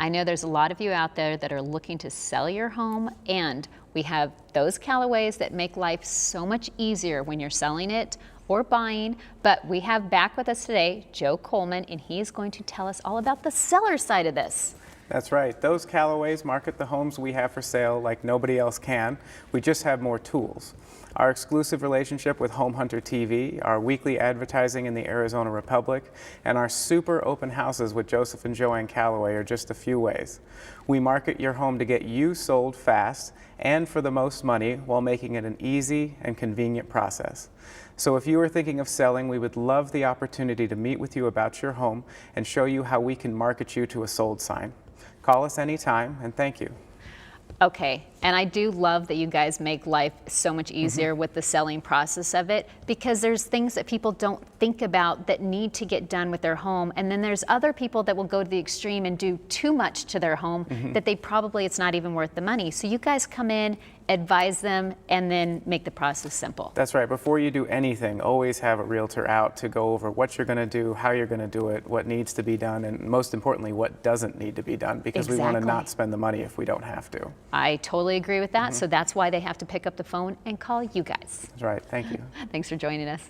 I know there's a lot of you out there that are looking to sell your home, and we have those Callaways that make life so much easier when you're selling it or buying. But we have back with us today Joe Coleman, and he's going to tell us all about the seller side of this. That's right. Those Callaways market the homes we have for sale like nobody else can. We just have more tools. Our exclusive relationship with Home Hunter TV, our weekly advertising in the Arizona Republic, and our super open houses with Joseph and JoAnn Callaway are just a few ways. We market your home to get you sold fast and for the most money while making it an easy and convenient process. So if you are thinking of selling, we would love the opportunity to meet with you about your home and show you how we can market you to a sold sign. Call us anytime, and thank you. Okay, and I do love that you guys make life so much easier with the selling process of it, because there's things that people don't think about that need to get done with their home, and then there's other people that will go to the extreme and do too much to their home that it's not even worth the money. So you guys come in, advise them, and then make the process simple. That's right. Before you do anything, always have a realtor out to go over what you're going to do, how you're going to do it, what needs to be done, and most importantly, what doesn't need to be done, because we want to not spend the money if we don't have to. I totally agree with that. So that's why they have to pick up the phone and call you guys. That's right. Thank you. Thanks for joining us.